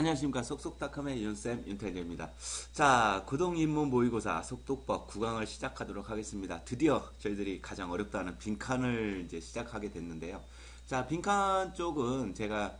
안녕하십니까. 속속닷컴의 윤쌤 윤태재입니다. 자, 고등입문 모의고사 속독법 9강을 시작하도록 하겠습니다. 드디어 저희들이 가장 어렵다는 빈칸을 이제 시작하게 됐는데요. 자, 빈칸 쪽은 제가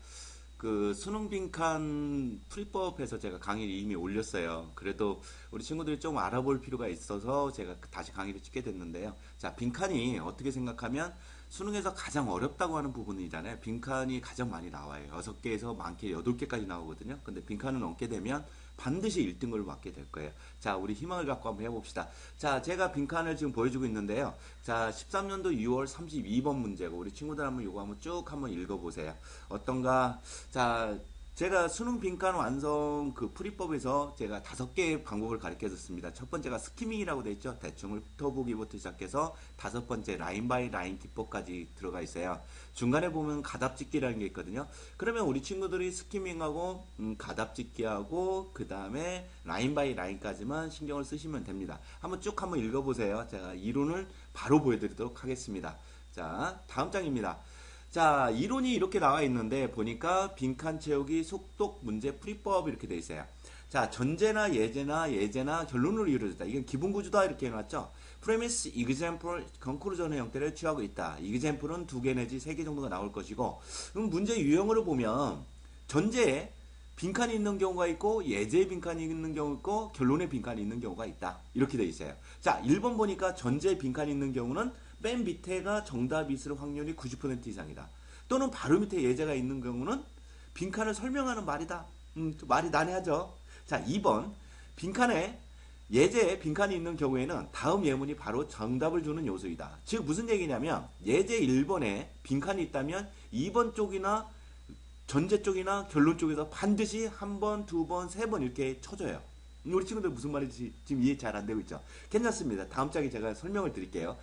그 수능 빈칸 풀이법에서 제가 강의를 이미 올렸어요. 그래도 우리 친구들이 좀 알아볼 필요가 있어서 제가 다시 강의를 찍게 됐는데요. 자, 빈칸이 어떻게 생각하면 수능에서 가장 어렵다고 하는 부분이잖아요. 빈칸이 가장 많이 나와요. 6개에서 많게 8개까지 나오거든요. 근데 빈칸을 넘게 되면 반드시 1등을 맡게 될 거예요. 자, 우리 희망을 갖고 한번 해봅시다. 자, 제가 빈칸을 지금 보여주고 있는데요. 자, 13년도 6월 32번 문제고, 우리 친구들 한번 요거 한번 쭉 한번 읽어보세요. 어떤가? 자, 제가 수능 빈칸 완성 그 풀이법에서 제가 5개의 방법을 가르쳐 줬습니다. 첫 번째가 스키밍이라고 되어 있죠. 대충 훑어보기부터 시작해서 5번째 라인 바이 라인 기법까지 들어가 있어요. 중간에 보면 가답짓기라는 게 있거든요. 그러면 우리 친구들이 스키밍하고 가답짓기하고 그 다음에 라인 바이 라인까지만 신경을 쓰시면 됩니다. 한번 쭉 한번 읽어보세요. 제가 이론을 바로 보여드리도록 하겠습니다. 자, 다음 장입니다. 자, 이론이 이렇게 나와 있는데 보니까 빈칸 채우기 속독 문제 풀이법 이렇게 돼 있어요. 자, 전제나 예제나 결론으로 이루어졌다. 이건 기본 구조다 이렇게 해놨죠. premise, example, conclusion의 형태를 취하고 있다. example은 2개 내지 3개 정도가 나올 것이고, 그럼 문제 유형으로 보면 전제에 빈칸이 있는 경우가 있고 예제에 빈칸이 있는 경우 있고 결론에 빈칸이 있는 경우가 있다. 이렇게 돼 있어요. 자, 1번 보니까 전제에 빈칸이 있는 경우는 맨 밑에가 정답이 있을 확률이 90% 이상이다. 또는 바로 밑에 예제가 있는 경우는 빈칸을 설명하는 말이다. 말이 난해하죠. 자, 2번 빈칸에 예제에 빈칸이 있는 경우에는 다음 예문이 바로 정답을 주는 요소이다. 즉 무슨 얘기냐면 예제 1번에 빈칸이 있다면 2번 쪽이나 전제 쪽이나 결론 쪽에서 반드시 한 번, 2번, 3번 이렇게 쳐줘요. 우리 친구들 무슨 말인지 지금 이해 잘 안 되고 있죠? 괜찮습니다. 다음 장에 제가 설명을 드릴게요.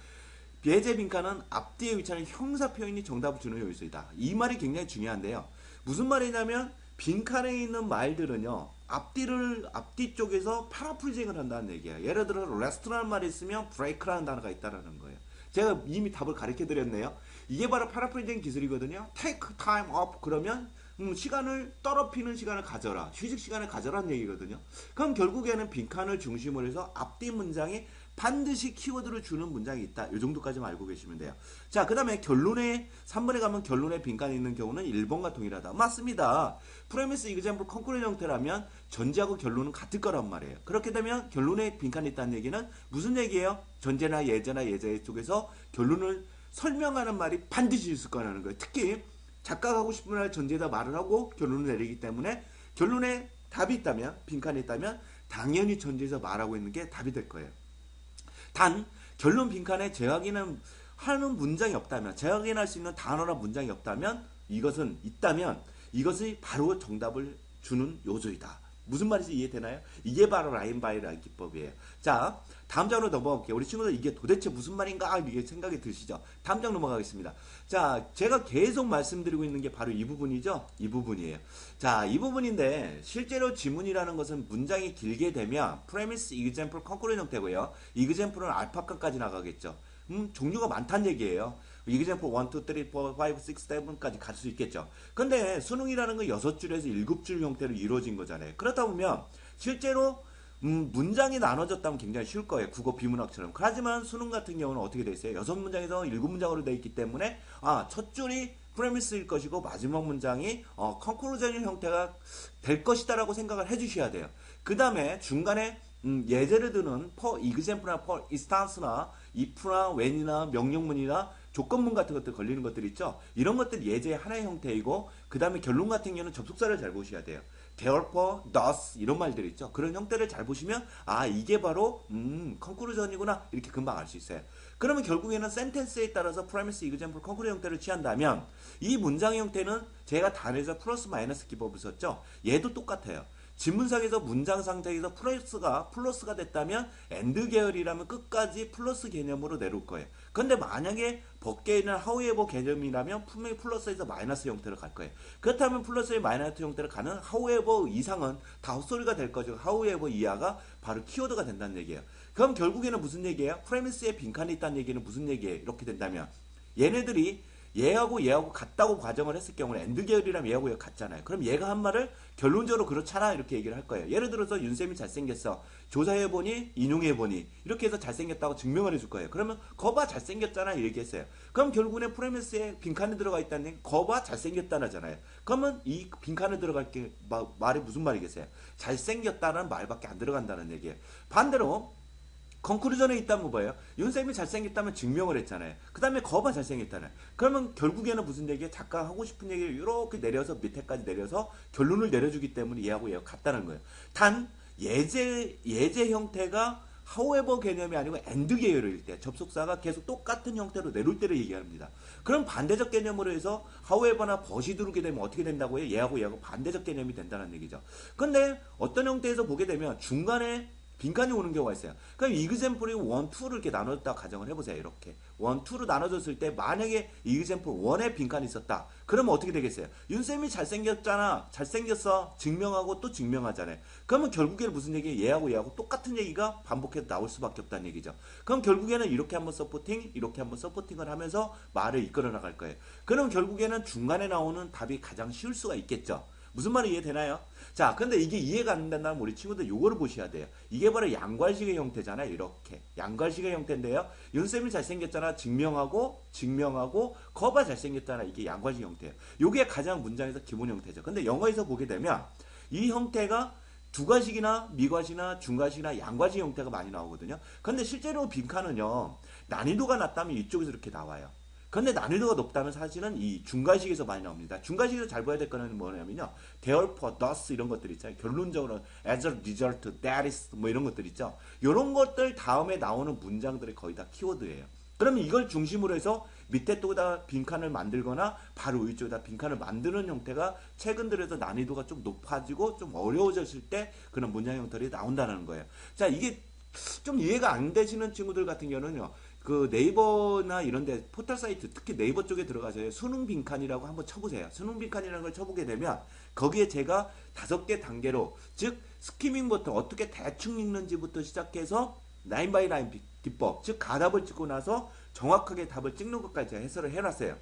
예제 빈칸은 앞뒤에 위치하는 형사 표현이 정답을 주는 요소이다. 이 말이 굉장히 중요한데요. 무슨 말이냐면 빈칸에 있는 말들은요. 앞뒤 쪽에서 파라프리징을 한다는 얘기예요. 예를 들어 레스토랑 말이 있으면 브레이크라는 단어가 있다는 거예요. 제가 이미 답을 가르쳐 드렸네요. 이게 바로 파라프리징 기술이거든요. take time off 그러면 시간을 떨어뜨리는 시간을 가져라. 휴식 시간을 가져라는 얘기거든요. 그럼 결국에는 빈칸을 중심으로 해서 앞뒤 문장이 반드시 키워드를 주는 문장이 있다. 이 정도까지만 알고 계시면 돼요. 자, 그 다음에 결론에 3번에 가면 결론에 빈칸이 있는 경우는 1번과 동일하다. 맞습니다. 프레미스, 이그젬플, 컨크루전 형태라면 전제하고 결론은 같을 거란 말이에요. 그렇게 되면 결론에 빈칸이 있다는 얘기는 무슨 얘기예요? 전제나 예제 쪽에서 결론을 설명하는 말이 반드시 있을 거라는 거예요. 특히 작가가 하고 싶은 말 전제에다 말을 하고 결론을 내리기 때문에 결론에 답이 있다면, 빈칸이 있다면 당연히 전제에서 말하고 있는 게 답이 될 거예요. 단 결론 빈칸에 재확인을 하는 문장이 없다면, 재확인할 수 있는 단어나 문장이 없다면, 이것은 있다면 이것이 바로 정답을 주는 요소이다. 무슨 말인지 이해되나요? 이게 바로 라인 바이 라인 기법이에요. 자, 다음 장으로 넘어가 볼게요. 우리 친구들 이게 도대체 무슨 말인가 이게 생각이 드시죠? 다음 장 넘어가겠습니다. 자, 제가 계속 말씀드리고 있는 게 바로 이 부분이죠? 이 부분이에요. 자, 이 부분인데 실제로 지문이라는 것은 문장이 길게 되면 premise, example, conclusion 형태고요. example은 알파칸까지 나가겠죠. 종류가 많다는 얘기예요. example 1, 2, 3, 4, 5, 6, 7까지 갈 수 있겠죠. 근데 수능이라는 건 6줄에서 7줄 형태로 이루어진 거잖아요. 그렇다 보면 실제로 문장이 나눠졌다면 굉장히 쉬울 거예요. 국어 비문학처럼. 하지만 수능 같은 경우는 어떻게 돼 있어요? 6문장에서 7문장으로 돼 있기 때문에 첫 줄이 프레미스일 것이고 마지막 문장이 컨클루전 형태가 될 것이다라고 생각을 해주셔야 돼요. 그 다음에 중간에 예제를 드는 for example나 for instance나 if나 when이나 명령문이나 조건문 같은 것들 걸리는 것들 있죠. 이런 것들 예제의 하나의 형태이고 그 다음에 결론 같은 경우는 접속사를 잘 보셔야 돼요. therefore, thus 이런 말들 있죠. 그런 형태를 잘 보시면 이게 바로 conclusion이구나 이렇게 금방 알 수 있어요. 그러면 결국에는 sentence에 따라서 premise, example, conclusion 형태를 취한다면 이 문장의 형태는 제가 단에서 플러스 마이너스 기법을 썼죠. 얘도 똑같아요. 지문상에서 문장 상태에서 플러스가 됐다면 and 계열이라면 끝까지 플러스 개념으로 내려올 거예요. 근데 만약에 법계에는 however 개념이라면 분명히 플러스에서 마이너스 형태로 갈 거예요. 그렇다면 플러스의 마이너스 형태로 가는 however 이상은 다 헛소리가 될 거죠. however 이하가 바로 키워드가 된다는 얘기예요. 그럼 결국에는 무슨 얘기예요? 프레미스에 빈칸이 있다는 얘기는 무슨 얘기예요? 이렇게 된다면 얘네들이 얘하고 같다고 과정을 했을 경우는 엔드 계열이라면 얘하고 같잖아요. 그럼 얘가 한 말을 결론적으로 그렇잖아 이렇게 얘기를 할 거예요. 예를 들어서 윤쌤이 잘생겼어. 조사해보니 인용해보니 이렇게 해서 잘생겼다고 증명을 해줄 거예요. 그러면 거봐 잘생겼잖아 이 얘기했어요. 그럼 결국에 프레미스에 빈칸에 들어가 있다는 얘기 거봐 잘생겼다잖아요. 그러면 이 빈칸에 들어갈 게 말이 무슨 말이겠어요? 잘생겼다는 말밖에 안 들어간다는 얘기예요. 반대로 컨크루전에 있다면 뭐예요? 윤쌤이 잘생겼다면 증명을 했잖아요. 그 다음에 거봐 잘생겼다는. 그러면 결국에는 무슨 얘기예요? 작가 하고 싶은 얘기를 이렇게 내려서 밑에까지 내려서 결론을 내려주기 때문에 얘하고 같다는 거예요. 단 예제 형태가 however 개념이 아니고 and 계열일 때 접속사가 계속 똑같은 형태로 내려올 때를 얘기합니다. 그럼 반대적 개념으로 해서 however나 but이 들어오게 되면 어떻게 된다고 해요? 얘하고 반대적 개념이 된다는 얘기죠. 근데 어떤 형태에서 보게 되면 중간에 빈칸이 오는 경우가 있어요. 그럼 example이 1, 2를 이렇게 나눴다 가정을 해보세요. 이렇게 1, 2로 나눠졌을 때 만약에 example 1에 빈칸이 있었다. 그러면 어떻게 되겠어요? 윤쌤이 잘생겼잖아. 잘생겼어. 증명하고 또 증명하잖아요. 그러면 결국에는 무슨 얘기예요? 얘하고 똑같은 얘기가 반복해서 나올 수밖에 없다는 얘기죠. 그럼 결국에는 이렇게 한번 서포팅, 이렇게 한번 서포팅을 하면서 말을 이끌어 나갈 거예요. 그럼 결국에는 중간에 나오는 답이 가장 쉬울 수가 있겠죠. 무슨 말이 이해되나요? 자, 근데 이게 이해가 안 된다면 우리 친구들 요거를 보셔야 돼요. 이게 바로 양괄식의 형태잖아요. 이렇게. 양괄식의 형태인데요. 윤쌤이 잘생겼잖아. 증명하고, 거봐 잘생겼잖아. 이게 양괄식 형태예요. 요게 가장 문장에서 기본 형태죠. 근데 영어에서 보게 되면 이 형태가 두괄식이나 미괄식이나 중괄식이나 양괄식 형태가 많이 나오거든요. 근데 실제로 빈칸은요. 난이도가 낮다면 이쪽에서 이렇게 나와요. 근데 난이도가 높다면 사실은 이 중괄식에서 많이 나옵니다. 중괄식에서 잘 봐야 될 거는 뭐냐면요. therefore, thus 이런 것들 있잖아요. 결론적으로 as a result, that is 뭐 이런 것들 있죠. 이런 것들 다음에 나오는 문장들이 거의 다 키워드예요. 그러면 이걸 중심으로 해서 밑에 또다 빈칸을 만들거나 바로 위쪽에다 빈칸을 만드는 형태가 최근 들어서 난이도가 좀 높아지고 좀 어려워졌을 때 그런 문장 형태들이 나온다는 거예요. 자, 이게 좀 이해가 안 되시는 친구들 같은 경우는요. 그 네이버나 이런데 포털 사이트 특히 네이버 쪽에 들어가서 수능 빈칸이라고 한번 쳐보세요. 수능 빈칸이라는 걸 쳐보게 되면 거기에 제가 5개 단계로 즉 스키밍부터 어떻게 대충 읽는지부터 시작해서 라인 바이 라인 기법 즉 가답을 찍고 나서 정확하게 답을 찍는 것까지 제가 해설을 해놨어요.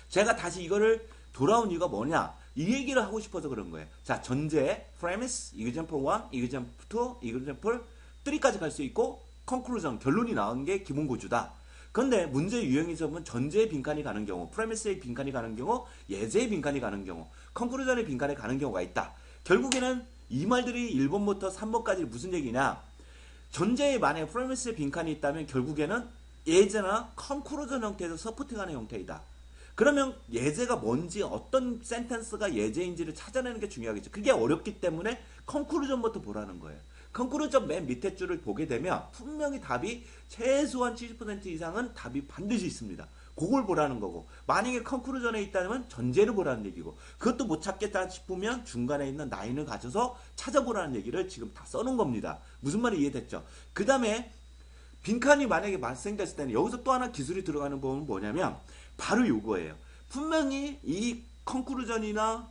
제가 다시 이거를 돌아온 이유가 뭐냐 이 얘기를 하고 싶어서 그런 거예요. 자, 전제, premise, example 1, example 2, example 3까지 갈 수 있고 conclusion, 결론이 나온 게 기본 구조다. 그런데 문제 유형에서 보면 전제의 빈칸이 가는 경우, 프레미스의 빈칸이 가는 경우, 예제의 빈칸이 가는 경우, conclusion의 빈칸이 가는 경우가 있다. 결국에는 이 말들이 1번부터 3번까지 무슨 얘기냐? 전제에 만약에 프레미스의 빈칸이 있다면 결국에는 예제나 conclusion 형태에서 서포팅하는 형태이다. 그러면 예제가 뭔지 어떤 센텐스가 예제인지를 찾아내는 게 중요하겠죠. 그게 어렵기 때문에 conclusion부터 보라는 거예요. 컨크루전 맨 밑에 줄을 보게 되면 분명히 답이 최소한 70% 이상은 답이 반드시 있습니다. 그걸 보라는 거고 만약에 컨크루전에 있다면 전제를 보라는 얘기고 그것도 못 찾겠다 싶으면 중간에 있는 라인을 가져서 찾아보라는 얘기를 지금 다 써놓은 겁니다. 무슨 말이 이해됐죠? 그 다음에 빈칸이 만약에 발생됐을 때는 여기서 또 하나 기술이 들어가는 부분은 뭐냐면 바로 요거예요. 분명히 이 컨크루전이나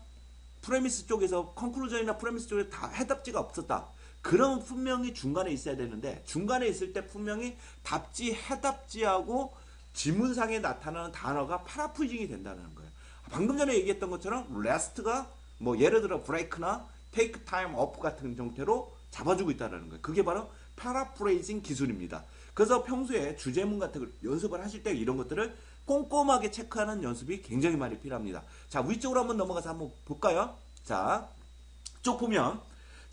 프레미스 쪽에서 컨크루전이나 프레미스 쪽에 다 해답지가 없었다. 그럼 분명히 중간에 있어야 되는데 중간에 있을 때 분명히 답지, 해답지하고 지문상에 나타나는 단어가 파라프리징이 된다는 거예요. 방금 전에 얘기했던 것처럼 rest가 뭐 예를 들어 break나 take time off 같은 형태로 잡아주고 있다는 거예요. 그게 바로 파라프레이징 기술입니다. 그래서 평소에 주제문 같은 걸 연습을 하실 때 이런 것들을 꼼꼼하게 체크하는 연습이 굉장히 많이 필요합니다. 자, 위쪽으로 한번 넘어가서 한번 볼까요? 자, 쭉 보면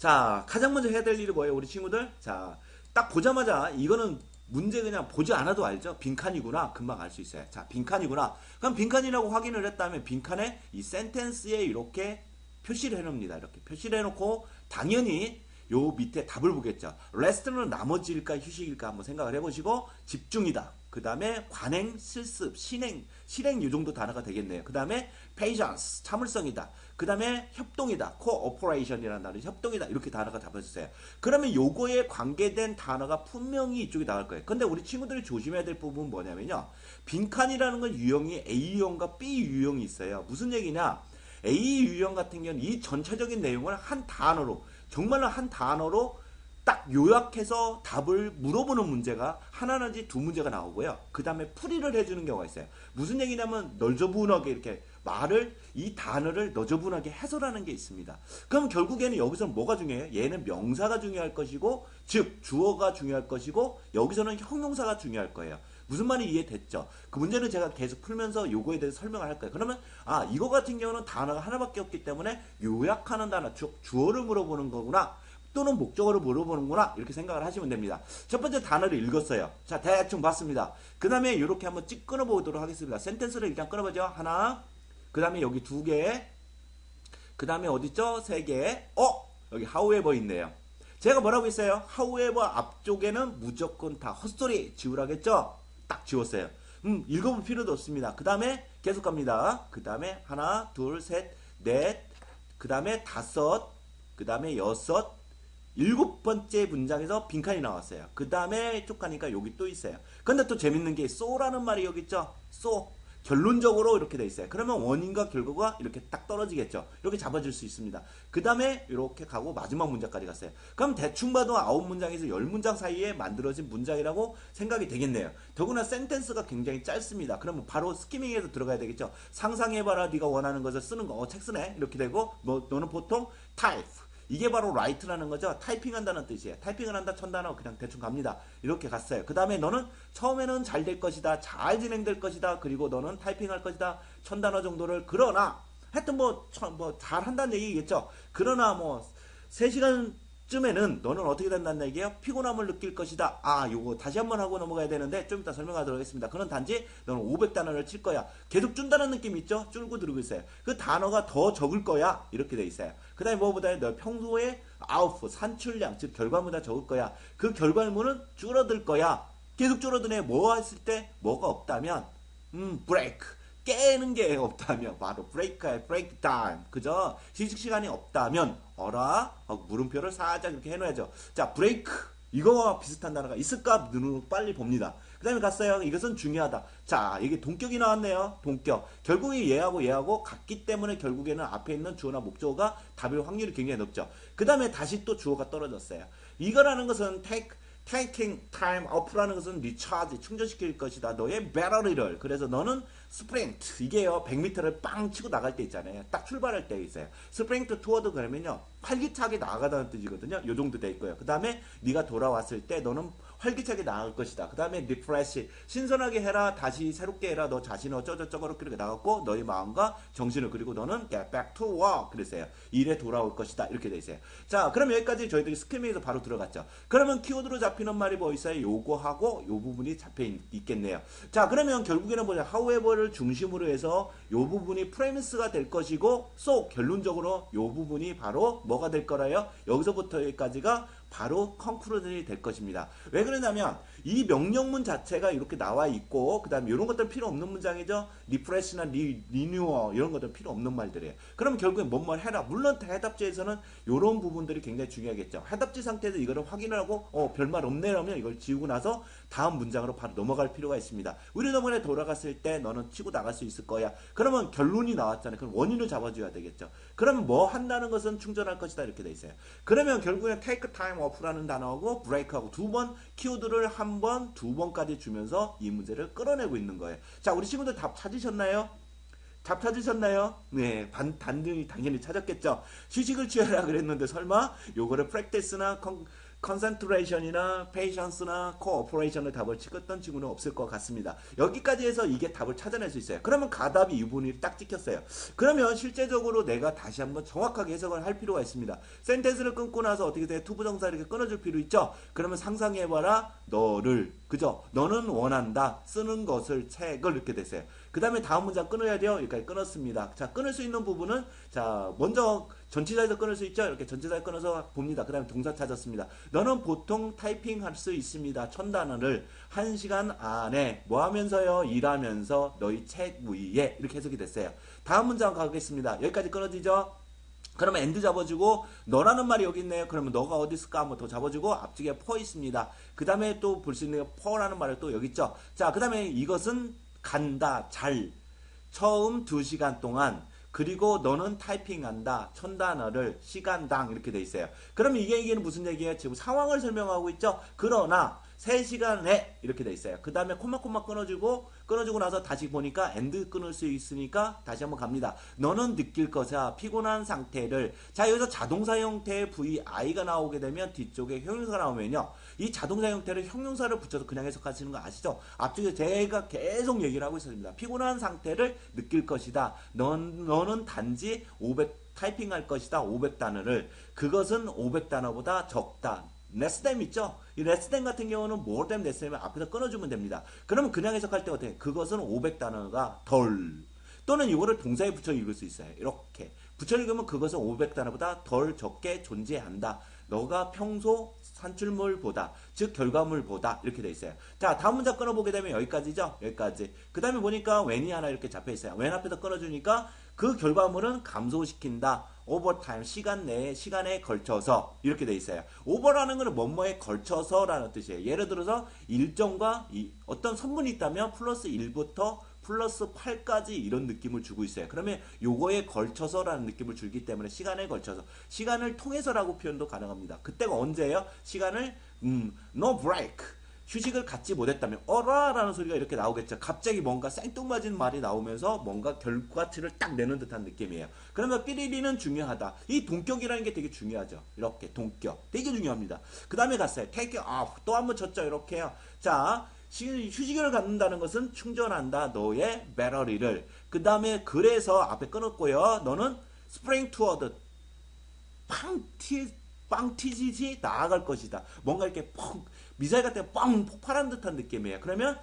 자, 가장 먼저 해야 될 일이 뭐예요, 우리 친구들? 자, 딱 보자마자 이거는 문제 그냥 보지 않아도 알죠? 빈칸이구나. 금방 알 수 있어요. 자, 빈칸이구나. 그럼 빈칸이라고 확인을 했다면 빈칸에 이 센텐스에 이렇게 표시를 해놓습니다. 이렇게 표시를 해놓고 당연히 요 밑에 답을 보겠죠. rest는 나머지일까 휴식일까 한번 생각을 해보시고 집중이다. 그 다음에 관행, 실습, 실행 이 정도 단어가 되겠네요. 그 다음에 patience, 참을성이다. 그 다음에 협동이다. cooperation이라는 단어, 협동이다. 이렇게 단어가 잡혀주세요. 그러면 요거에 관계된 단어가 분명히 이쪽에 나올 거예요. 근데 우리 친구들이 조심해야 될 부분은 뭐냐면요. 빈칸이라는 건 유형이 A 유형과 B 유형이 있어요. 무슨 얘기냐? A 유형 같은 경우는 이 전체적인 내용을 한 단어로, 정말로 한 단어로 딱 요약해서 답을 물어보는 문제가 하나는지 두 문제가 나오고요. 그 다음에 풀이를 해주는 경우가 있어요. 무슨 얘기냐면 너저분하게 이렇게 말을 이 단어를 너저분하게 해설하는 게 있습니다. 그럼 결국에는 여기서는 뭐가 중요해요? 얘는 명사가 중요할 것이고 즉 주어가 중요할 것이고 여기서는 형용사가 중요할 거예요. 무슨 말이 이해됐죠? 그 문제는 제가 계속 풀면서 요거에 대해서 설명을 할 거예요. 그러면 이거 같은 경우는 단어가 하나밖에 없기 때문에 요약하는 단어, 즉 주어를 물어보는 거구나. 또는 목적어를 물어보는구나 이렇게 생각을 하시면 됩니다. 첫 번째 단어를 읽었어요. 자, 대충 봤습니다. 그 다음에 이렇게 한번 찍 끊어보도록 하겠습니다. 센텐스를 일단 끊어보죠. 하나, 그 다음에 여기 두 개, 그 다음에 어딨죠? 세 개. 여기 however 있네요. 제가 뭐라고 했어요? however 앞쪽에는 무조건 다 헛소리 지우라겠죠? 딱 지웠어요. 읽어볼 필요도 없습니다. 그 다음에 계속 갑니다. 그 다음에 하나, 둘, 셋, 넷, 그 다음에 다섯, 그 다음에 여섯, 일곱 번째 문장에서 빈칸이 나왔어요. 그 다음에 쭉 가니까 여기 또 있어요. 근데 또 재밌는 게 so라는 말이 여기 있죠. so 결론적으로 이렇게 돼 있어요. 그러면 원인과 결과가 이렇게 딱 떨어지겠죠. 이렇게 잡아줄 수 있습니다. 그 다음에 이렇게 가고 마지막 문장까지 갔어요. 그럼 대충 봐도 9문장에서 10문장 사이에 만들어진 문장이라고 생각이 되겠네요. 더구나 센텐스가 굉장히 짧습니다. 그러면 바로 스키밍에서 들어가야 되겠죠. 상상해봐라. 네가 원하는 것을 쓰는 거. 책 쓰네. 이렇게 되고 너는 보통 type. 이게 바로 write라는 거죠. 타이핑한다는 뜻이에요. 타이핑을 한다, 천단어 그냥 대충 갑니다. 이렇게 갔어요. 그 다음에 너는 처음에는 잘 될 것이다, 잘 진행될 것이다, 그리고 너는 타이핑할 것이다, 천단어 정도를. 그러나 하여튼 잘한다는 얘기겠죠. 그러나 3시간쯤에는 너는 어떻게 된다는 얘기예요? 피곤함을 느낄 것이다. 요거 다시 한번 하고 넘어가야 되는데 좀 이따 설명하도록 하겠습니다. 그건 단지 너는 500단어를 칠 거야. 계속 준다는 느낌 있죠? 줄고 들고 있어요. 그 단어가 더 적을 거야. 이렇게 돼 있어요. 그 다음에 뭐보다 너 평소에 산출량, 즉 결과물보다 적을 거야. 그 결과물은 줄어들 거야. 계속 줄어드네. 뭐 했을 때 뭐가 없다면 break. 깨는 게 없다면 바로 break야. break time. 그죠? 휴식 시간이 없다면 물음표를 살짝 이렇게 해놔야죠. 자, break. 이거와 비슷한 단어가 있을까? 눈으로 빨리 봅니다. 그 다음에 갔어요. 이것은 중요하다. 자, 이게 동격이 나왔네요. 동격. 결국에 얘하고 같기 때문에 결국에는 앞에 있는 주어나 목적어가 답일 확률이 굉장히 높죠. 그 다음에 다시 또 주어가 떨어졌어요. 이거라는 것은 taking time off라는 것은 recharge, 충전시킬 것이다. 너의 배터리를. 그래서 너는 스프린트. 이게요, 100m를 빵 치고 나갈 때 있잖아요. 딱 출발할 때 있어요. 스프린트 투어드 그러면요, 활기차게 나가다는 뜻이거든요. 요 정도 돼 있고요. 그 다음에 네가 돌아왔을 때 너는 활기차게 나갈 것이다. 그 다음에 refresh, 신선하게 해라. 다시 새롭게 해라. 너 자신을 어쩌고저쩌고 그렇게 나갔고 너의 마음과 정신을. 그리고 너는 get back to work. 그랬어요. 일에 돌아올 것이다. 이렇게 돼 있어요. 자, 그럼 여기까지 저희들이 스키밍에서 바로 들어갔죠. 그러면 키워드로 잡히는 말이 뭐 있어요? 요거하고 요 부분이 잡혀 있겠네요. 자, 그러면 결국에는 뭐냐? however를 중심으로 해서 요 부분이 프레미스가 될 것이고 so 결론적으로 요 부분이 바로 뭐가 될 거라요? 여기서부터 여기까지가 바로 컨크루전이 될 것입니다. 왜 그러냐면 이 명령문 자체가 이렇게 나와 있고 그 다음에 이런 것들은 필요 없는 문장이죠. 리프레시나 리뉴어 이런 것들은 필요 없는 말들이에요. 그럼 결국엔 뭔 해라. 물론 해답지에서는 이런 부분들이 굉장히 중요하겠죠. 해답지 상태에서 이거를 확인을 하고 별말 없네라면 이걸 지우고 나서 다음 문장으로 바로 넘어갈 필요가 있습니다. 우리 저번에 돌아갔을 때 너는 치고 나갈 수 있을 거야. 그러면 결론이 나왔잖아요. 그럼 원인을 잡아줘야 되겠죠. 그러면 뭐 한다는 것은 충전할 것이다 이렇게 돼 있어요. 그러면 결국엔 take time off라는 단어하고 break하고 두 번 키워드를 한 번, 두 번까지 주면서 이 문제를 끌어내고 있는 거예요. 자, 우리 친구들 답 찾으셨나요? 답 찾으셨나요? 네, 당연히 찾았겠죠. 휴식을 취하라 그랬는데 설마 요거를 practice나 컨센트레이션이나 페이션스나 코어퍼레이션을 답을 찍었던 친구는 없을 것 같습니다. 여기까지 해서 이게 답을 찾아낼 수 있어요. 그러면 가답이 이 부분이 딱 찍혔어요. 그러면 실제적으로 내가 다시 한번 정확하게 해석을 할 필요가 있습니다. 센텐스를 끊고 나서 어떻게 돼? 투부정사 이렇게 끊어줄 필요 있죠? 그러면 상상해봐라. 너를. 그죠? 너는 원한다. 쓰는 것을 책을 이렇게 됐어요. 그 다음에 다음 문장 끊어야 돼요. 여기까지 끊었습니다. 자, 끊을 수 있는 부분은 자, 먼저 전치사에서 끊을 수 있죠? 이렇게 전치사에 끊어서 봅니다. 그 다음에 동사 찾았습니다. 너는 보통 타이핑할 수 있습니다. 1000단어를 1시간 안에 뭐 하면서요? 일하면서 너희 책 위에 이렇게 해석이 됐어요. 다음 문장 가겠습니다. 여기까지 끊어지죠? 그러면 엔드 잡아주고 너라는 말이 여기 있네요. 그러면 너가 어디 있을까 한번 더 잡아주고 앞쪽에 for 있습니다. 그 다음에 또 볼 수 있는 for라는 말이 또 여기 있죠. 자, 그 다음에 이것은 간다, 잘. 처음 2시간 동안 그리고 너는 타이핑한다. 1000단어를 시간당 이렇게 돼 있어요. 그럼 이게 무슨 얘기예요? 지금 상황을 설명하고 있죠. 그러나 3시간에 이렇게 돼 있어요. 그 다음에 콤마 끊어주고 나서 다시 보니까 엔드 끊을 수 있으니까 다시 한번 갑니다. 너는 느낄 것이야. 피곤한 상태를. 자, 여기서 자동사 형태의 VI가 나오게 되면 뒤쪽에 형용사가 나오면요. 이 자동사 형태를 형용사를 붙여서 그냥 해석하시는 거 아시죠? 앞쪽에 제가 계속 얘기를 하고 있습니다. 피곤한 상태를 느낄 것이다. 너는 단지 500 타이핑할 것이다. 500단어를. 그것은 500단어보다 적다. 레스댐 있죠? 이 레스댐 같은 경우는 more than 레스댐을 앞에서 끊어주면 됩니다. 그러면 그냥 해석할 때 어떻게? 그것은 500단어가 덜. 또는 이거를 동사에 붙여 읽을 수 있어요. 이렇게. 붙여 읽으면 그것은 500단어보다 덜 적게 존재한다. 너가 평소 산출물보다, 즉 결과물보다 이렇게 돼 있어요. 자, 다음 문장 끊어보게 되면 여기까지죠? 여기까지. 그 다음에 보니까 when이 하나 이렇게 잡혀 있어요. when 앞에서 끊어주니까 그 결과물은 감소시킨다. 오버타임, 시간 내에, 시간에 걸쳐서 이렇게 돼 있어요. 오버라는 것은 뭐뭐에 걸쳐서라는 뜻이에요. 예를 들어서 일정과 어떤 선분이 있다면 플러스 1부터 플러스 8까지 이런 느낌을 주고 있어요. 그러면 요거에 걸쳐서라는 느낌을 주기 때문에 시간에 걸쳐서, 시간을 통해서라고 표현도 가능합니다. 그때가 언제예요? 시간을 no break, 휴식을 갖지 못했다면 어라라는 소리가 이렇게 나오겠죠. 갑자기 뭔가 생뚱맞은 말이 나오면서 뭔가 결과치를 딱 내는 듯한 느낌이에요. 그러면 삐리리는 중요하다. 이 동격이라는 게 되게 중요하죠. 이렇게 동격 되게 중요합니다. 그 다음에 갔어요. take it off, 또 한번 쳤죠. 이렇게요. 자, 휴식을 갖는다는 것은 충전한다. 너의 배터리를. 그 다음에 그래서 앞에 끊었고요. 너는 spring toward, 빵 튀지지 나아갈 것이다. 뭔가 이렇게 펑, 미사일 같은 뻥 폭발한 듯한 느낌이에요. 그러면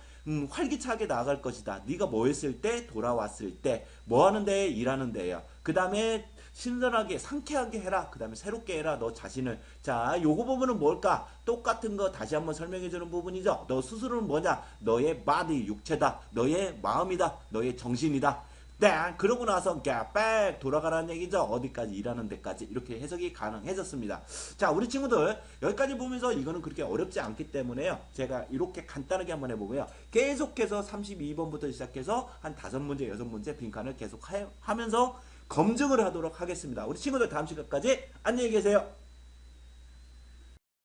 활기차게 나아갈 것이다. 네가 뭐 했을 때, 돌아왔을 때, 뭐 하는데, 일하는 데예요. 그 다음에 신선하게, 상쾌하게 해라. 그 다음에 새롭게 해라. 너 자신을. 자, 요거 부분은 뭘까? 똑같은 거 다시 한번 설명해주는 부분이죠. 너 스스로는 뭐냐? 너의 body, 육체다. 너의 마음이다. 너의 정신이다. 땡! 그러고 나서 get back, 돌아가라는 얘기죠. 어디까지? 일하는 데까지. 이렇게 해석이 가능해졌습니다. 자, 우리 친구들 여기까지 보면서 이거는 그렇게 어렵지 않기 때문에요. 제가 이렇게 간단하게 한번 해보고요. 계속해서 32번부터 시작해서 한 5문제, 6문제 빈칸을 계속 하면서 검증을 하도록 하겠습니다. 우리 친구들 다음 시간까지 안녕히 계세요.